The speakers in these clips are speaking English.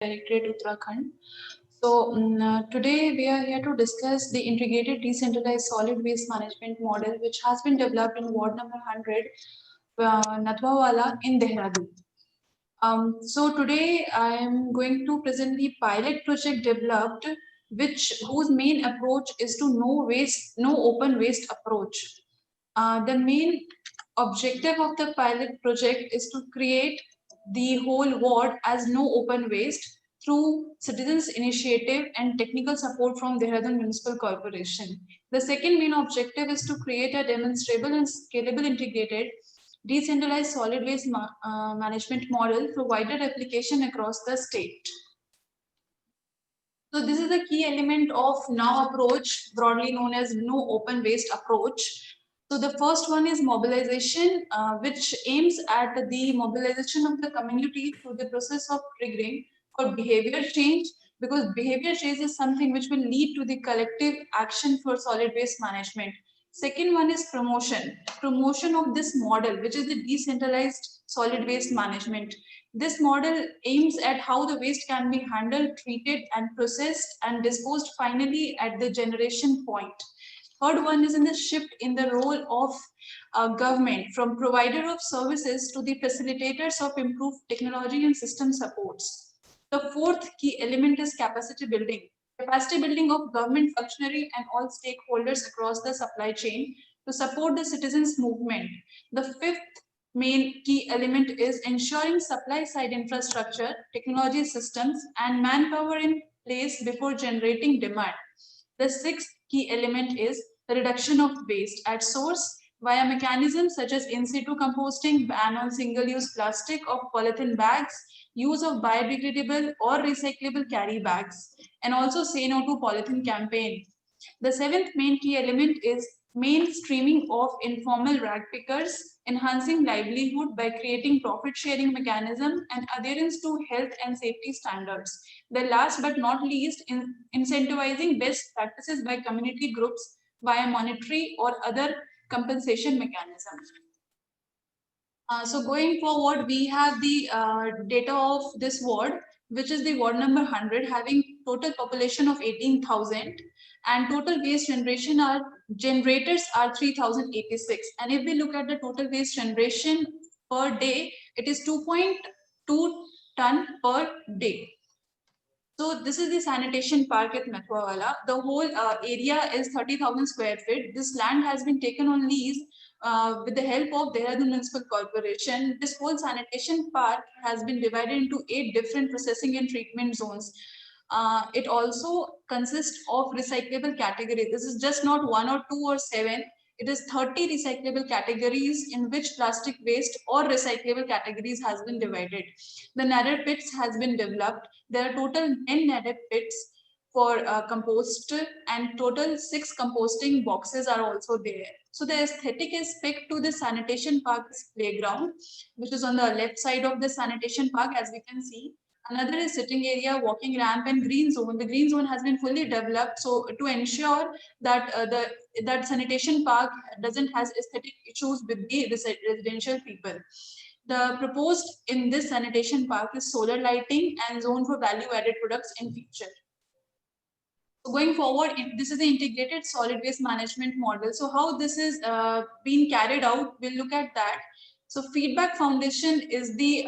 Directorate Uttarakhand. Today we are here to discuss the integrated decentralized solid waste management model, which has been developed in ward number 100, Natwawala in Dehradun. Today I am going to present the pilot project developed, whose main approach is to no open waste approach. The main objective of the pilot project is to create the whole ward as no open waste through citizens initiative and technical support from Dehradun Municipal Corporation. The second main objective is to create a demonstrable and scalable integrated decentralized solid waste management model for wider application across the state. So this is the key element of NOW approach, broadly known as no open waste approach. So the first one is mobilization, which aims at the mobilization of the community through the process of triggering for behavior change, because behavior change is something which will lead to the collective action for solid waste management. Second one is promotion of this model, which is the decentralized solid waste management. This model aims at how the waste can be handled, treated, and processed and disposed finally at the generation point. Third one is in the shift in the role of government from provider of services to the facilitators of improved technology and system supports. The fourth key element is capacity building of government functionary and all stakeholders across the supply chain to support the citizens movement. The fifth main key element is ensuring supply side infrastructure, technology systems, and manpower in place before generating demand. The sixth key element is the reduction of waste at source via mechanisms such as in situ composting, ban on single-use plastic or polythene bags, use of biodegradable or recyclable carry bags, and also say no to polythene campaign. The seventh main key element is mainstreaming of informal rag pickers, enhancing livelihood by creating profit sharing mechanism and adherence to health and safety standards. The last but not least, incentivizing best practices by community groups via monetary or other compensation mechanisms. So going forward, we have the data of this ward, which is the ward number 100, having total population of 18,000, and total waste generators are 3,086. And if we look at the total waste generation per day, it is 2.2 ton per day. So this is the sanitation park at Natwawala. The whole area is 30,000 square feet. This land has been taken on lease with the help of Dehradun Municipal Corporation. This whole sanitation park has been divided into 8 different processing and treatment zones. It also consists of recyclable categories. This is just not 1 or 2 or 7. It is 30 recyclable categories in which plastic waste or recyclable categories has been divided. The nadir pits has been developed. There are total 10 nadir pits for compost, and total 6 composting boxes are also there. So the aesthetic aspect to the sanitation park is playground, which is on the left side of the sanitation park, as we can see. Another is sitting area, walking ramp, and green zone. The green zone has been fully developed, so to ensure that that sanitation park doesn't has aesthetic issues with the residential people. The proposed in this sanitation park is solar lighting and zone for value-added products in future. So going forward, this is the integrated solid waste management model. So how this is being carried out, we'll look at that. So Feedback Foundation is the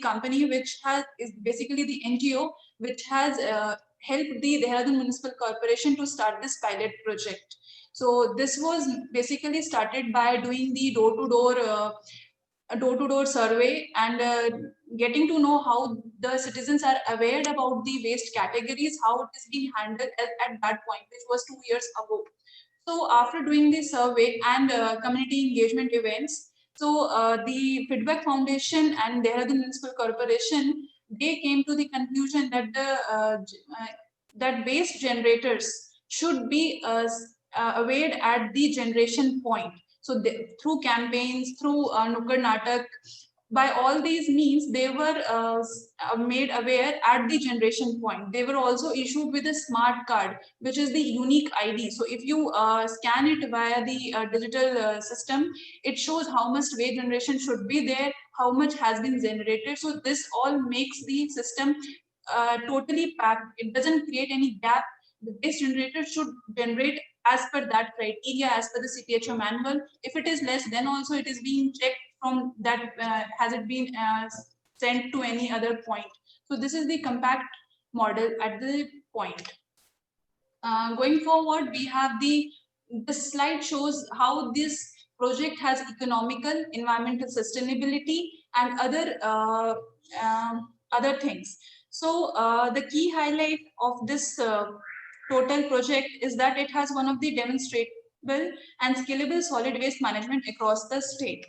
company which is basically the NGO which has helped the Dehradun Municipal Corporation to start this pilot project. So this was basically started by doing the door-to-door survey and getting to know how the citizens are aware about the waste categories, how it is being handled at that point, which was 2 years ago. So after doing the survey and community engagement events, so the Feedback Foundation and Dehradun Municipal Corporation, they came to the conclusion that that waste generators should be aware at the generation point. So through campaigns, through Nukkad Natak, by all these means, they were made aware at the generation point. They were also issued with a smart card, which is the unique ID. So if you scan it via the digital system, it shows how much waste generation should be there how much has been generated. So this all makes the system totally packed. It doesn't create any gap. The waste generator should generate as per that criteria, as per the CPHO manual. If it is less, then also it is being checked from that, has it been sent to any other point. So this is the compact model at the point. Going forward, we have this slide shows how this project has economical, environmental sustainability, and other things. So the key highlight of this total project is that it has one of the demonstrable and scalable solid waste management across the state.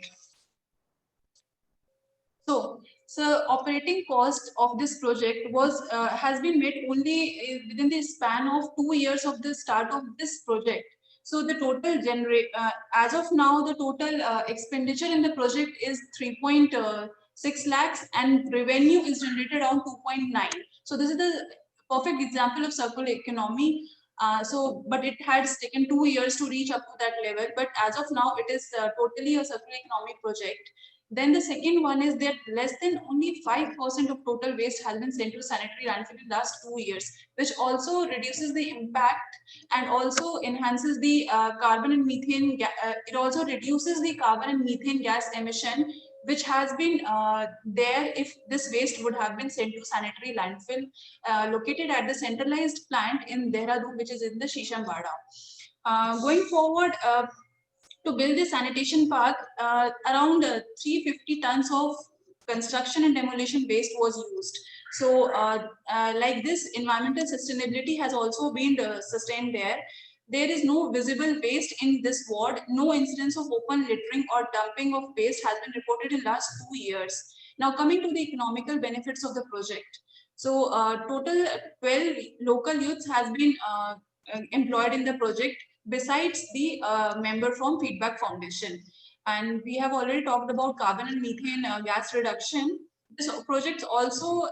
So operating cost of this project was has been made only within the span of 2 years of the start of this project. So the total as of now, the total expenditure in the project is 3.6 lakhs, and revenue is generated around 2.9. So this is the perfect example of circular economy. But it has taken 2 years to reach up to that level. But as of now, it is totally a circular economy project. Then the second one is that less than only 5% of total waste has been sent to sanitary landfill in the last 2 years, which also reduces the impact and also enhances the carbon and methane. It also reduces the carbon and methane gas emission, which has been there if this waste would have been sent to sanitary landfill located at the centralized plant in Dehradun, which is in the Shishamwada. Going forward, to build the sanitation park, around 350 tons of construction and demolition waste was used. So like this, environmental sustainability has also been sustained there. There is no visible waste in this ward. No incidents of open littering or dumping of waste has been reported in last 2 years. Now coming to the economical benefits of the project. So total 12 local youths has been employed in the project, besides the member from Feedback Foundation. And we have already talked about carbon and methane gas reduction. This project also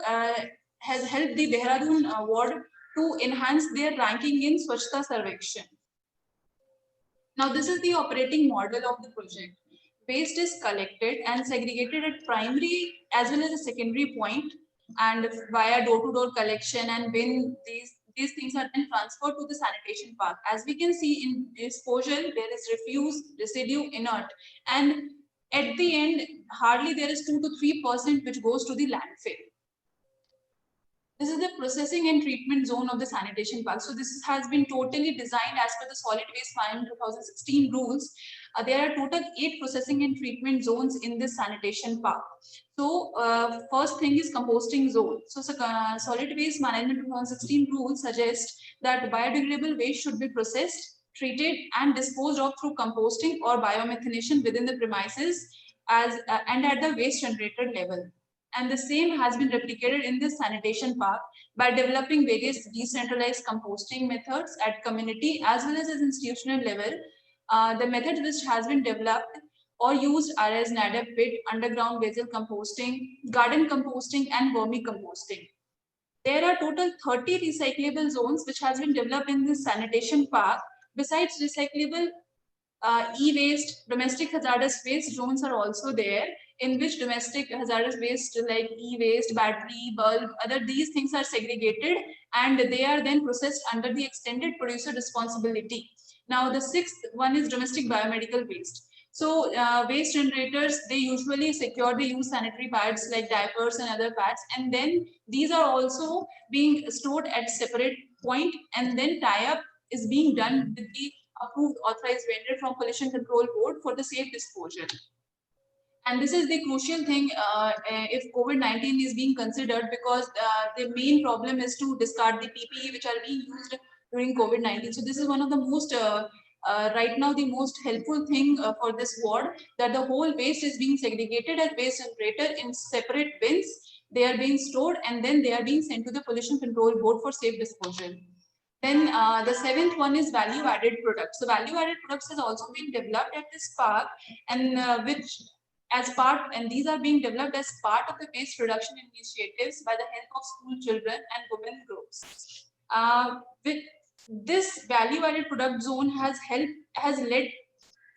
has helped the Dehradun ward to enhance their ranking in Swachhta Sarvekshan. Now this is the operating model of the project. Waste is collected and segregated at primary as well as a secondary point, and via door-to-door collection, and when these things are then transferred to the sanitation park. As we can see in disposal, there is refuse, residue, inert, and at the end, hardly there is 2 to 3% which goes to the landfill. This is the processing and treatment zone of the sanitation park. So this has been totally designed as per the Solid Waste Management 2016 rules. There are total 8 processing and treatment zones in this sanitation park. So first thing is composting zone. So Solid Waste Management 2016 rules suggest that biodegradable waste should be processed, treated, and disposed of through composting or biomethanation within the premises and at the waste generator level. And the same has been replicated in this sanitation park by developing various decentralized composting methods at community as well as institutional level. The methods which has been developed or used are as NADAP pit, underground basal composting, garden composting, and vermicomposting. There are total 30 recyclable zones which has been developed in this sanitation park. Besides recyclable e-waste, domestic hazardous waste zones are also there, in which domestic hazardous waste like e-waste, battery, bulb, these things are segregated and they are then processed under the extended producer responsibility. Now the sixth one is domestic biomedical waste. So waste generators, they usually secure the used sanitary pads like diapers and other pads, and then these are also being stored at separate point, and then tie-up is being done with the approved authorized vendor from Pollution Control Board for the safe disposal. And this is the crucial thing if COVID-19 is being considered, because the main problem is to discard the PPE which are being used during COVID-19. So this is one of the most right now the most helpful thing for this ward, that the whole waste is being segregated at waste generator in separate bins. They are being stored and then they are being sent to the Pollution Control Board for safe disposal. Then the seventh one is value added products. So value added products has also been developed at this park, and which as part, and these are being developed as part of the waste reduction initiatives by the help of school children and women groups. With this value added product zone has led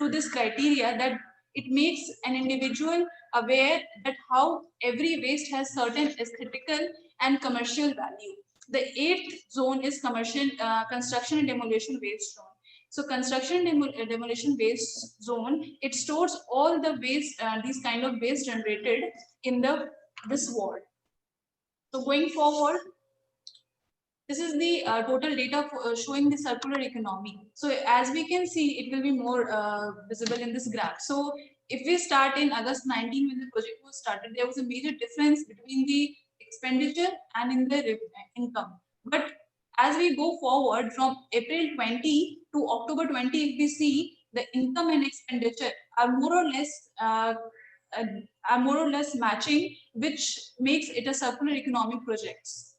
to this criteria that It makes an individual aware that how every waste has certain aesthetical and commercial value. The eighth zone is commercial construction and demolition waste zone. So construction and demolition waste zone, it stores all the waste, these kind of waste generated in this ward. So going forward, this is the total data showing the circular economy. So as we can see, it will be more visible in this graph. So if we start in August 19, when the project was started, there was a major difference between the expenditure and in the income. But as we go forward from April 20 to October 20, if we see, the income and expenditure are uh, more or less matching, which makes it a circular economic projects.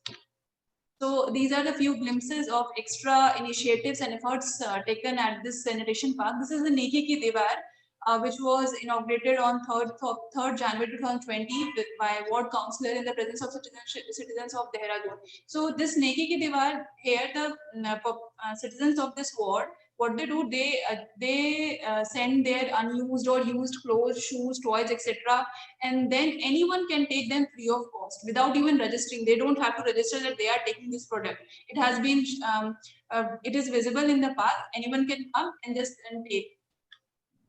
So these are the few glimpses of extra initiatives and efforts taken at this sanitation park. This is the Neki Ki Diwar, which was inaugurated on 3rd January 2020 by ward councillor in the presence of citizens of Dehradun. So this Neki Ki Diwar, here the citizens of this ward, what they do, they send their unused or used clothes, shoes, toys, etc. And then anyone can take them free of cost without even registering. They don't have to register that they are taking this product. It has been, it is visible in the park. Anyone can come and just take.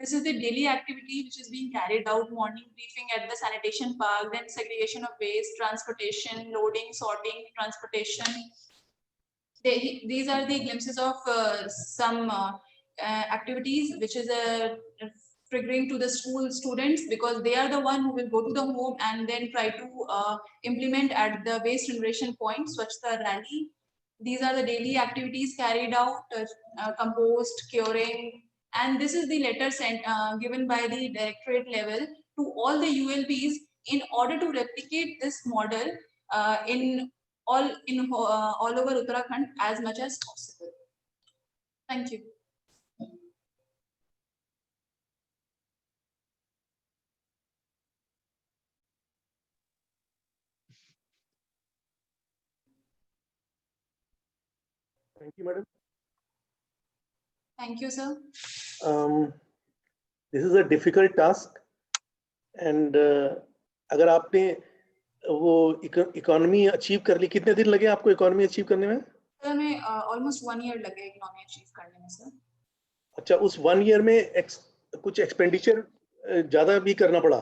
This is the daily activity which is being carried out: morning briefing at the sanitation park, then segregation of waste, transportation, loading, sorting, transportation. These are the glimpses of some activities which is triggering to the school students, because they are the one who will go to the home and then try to implement at the waste generation point, Swachhta Rally. These are the daily activities carried out: compost, curing, and this is the letter sent given by the directorate level to all the ULBs in order to replicate this model in all over Uttarakhand as much as possible. Thank you. Thank you, madam. Thank you, sir. This is a difficult task, and अगर आपने वो economy achieve कर ली, कितने दिन लगे आपको economy achieve करने में? सर हमें ऑलमोस्ट 1 ईयर लगे इकोनॉमी अचीव करने में सर. अच्छा, उस 1 ईयर में कुछ एक्सपेंडिचर ज्यादा भी करना पड़ा?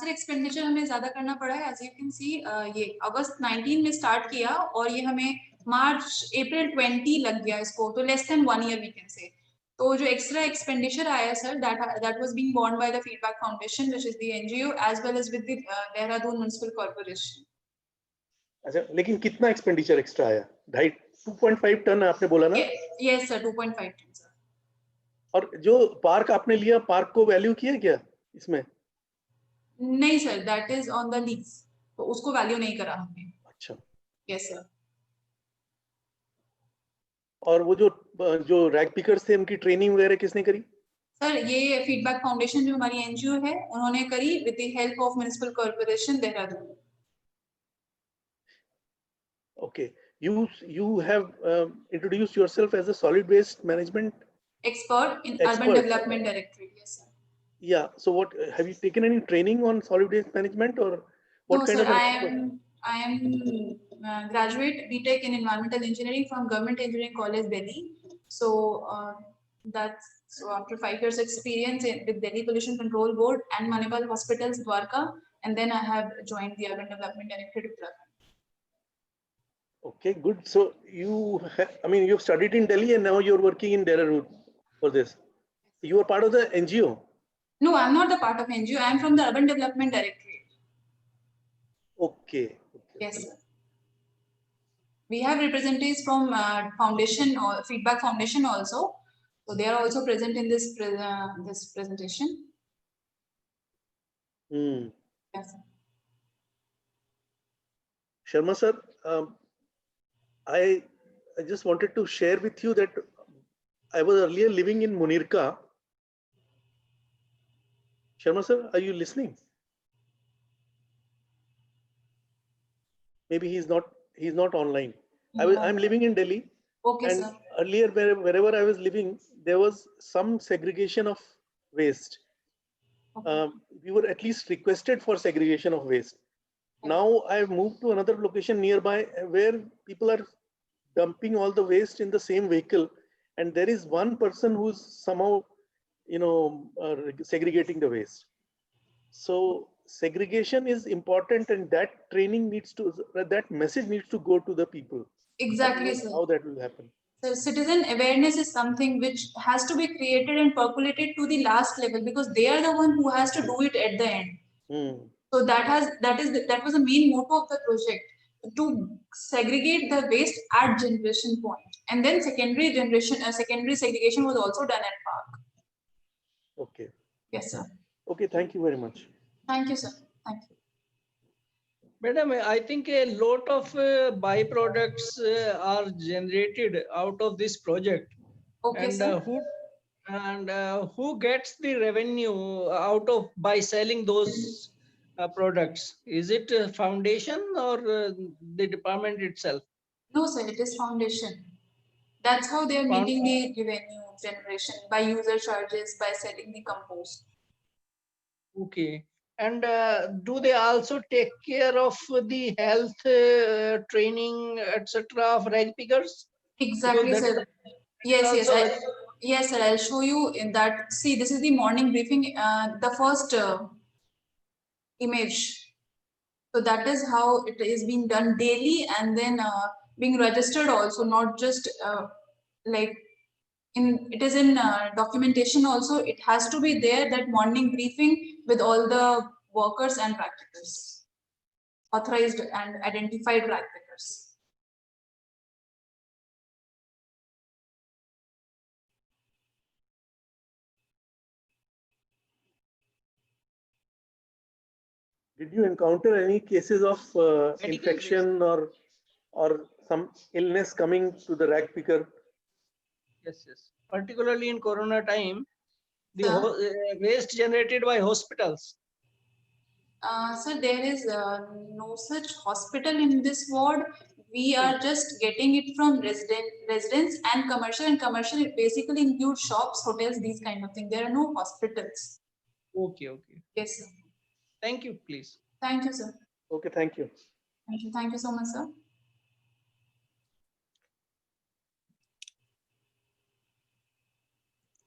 सर एक्सपेंडिचर हमें ज्यादा करना पड़ा है. एज यू कैन सी, ये अगस्त 19 में स्टार्ट किया और ये हमें अप्रैल 20 लग गया इसको, तो less than 1 year we can say. तो जो एक्स्ट्रा एक्सपेंडिचर आया sir, that was being borne by the Feedback Foundation, which is the NGO, as well as with the Dehradun Municipal Corporation. अच्छा, लेकिन कितना एक्सपेंडिचर एक्स्ट्रा आया? 2.5 ton आपने बोला ना? Yes sir, 2.5 ton sir. और जो पार्क आपने लिया, पार्क को वैल्यू किया क्या इसमें? नहीं sir, that is on the lease, तो उसको वैल्यू नहीं करा हमने. अच्छा. Yes sir. और वो जो रैग पिकर्स थे, उनकी ट्रेनिंग वगैरह किसने करी? सर ये फीडबैक फाउंडेशन जो हमारी एनजीओ है, उन्होंने करी with the help of municipal corporation Dehradun. Okay, you have introduced yourself as a solid waste management expert in urban development directorate. Yes sir. Yeah, so what have you taken any training on solid waste management, or what no, kind sir, of? I am graduate BTech in environmental engineering from Government Engineering College Delhi. So so after 5 years experience with Delhi Pollution Control Board and Manipal Hospitals Dwarka, and then I have joined the urban development directorate of Uttarakhand. Okay, good. So you've studied in Delhi and now you're working in Dehradun for this. You are part of the NGO? No, I'm not the part of NGO. I'm from the urban development directorate. Okay. Yes sir. We have representatives from foundation or Feedback Foundation also, so they are also present in this this presentation. Yes sir. Sharma sir, I just wanted to share with you that I was earlier living in Munirka. Sharma sir, are you listening? Maybe he's not online. I'm living in Delhi. Okay, and sir. Earlier, wherever I was living, there was some segregation of waste. Okay. we were at least requested for segregation of waste. Now I've moved to another location nearby where people are dumping all the waste in the same vehicle, and there is one person who's somehow, segregating the waste. So segregation is important, and that training needs to, that message needs to go to the people. Exactly, sir. How that will happen? So citizen awareness is something which has to be created and percolated to the last level, because they are the one who has to do it at the end. So that was the main motto of the project, to segregate the waste at generation point, and then secondary segregation was also done at park. Okay. Yes, sir. Okay, thank you very much. Thank you, sir. Thank you. Madam, I think a lot of byproducts are generated out of this project. Okay, And sir. who gets the revenue out of by selling those products? Is it a foundation or the department itself? No, sir, it is foundation. That's how they are meeting the revenue generation, by user charges, by selling the compost. Okay. And do they also take care of the health training, etc. of rag pickers? Exactly, sir. Yes, yes, yes, sir. I'll show you in that. See, this is the morning briefing. The first image. So that is how it is being done daily, and then being registered also, not just like it is in documentation also. It has to be there, that morning briefing with all the workers and practitioners, authorized and identified practitioners. Did you encounter any cases of infection or some illness coming to the rag picker? Yes, yes. Particularly in Corona time, the waste generated by hospitals. Sir, there is no such hospital in this ward. We are just getting it from residents and commercial. And commercial, it basically includes shops, hotels, these kind of things. There are no hospitals. Okay, okay. Yes, sir. Thank you, please. Thank you, sir. Okay, thank you. Thank you. Thank you so much, sir.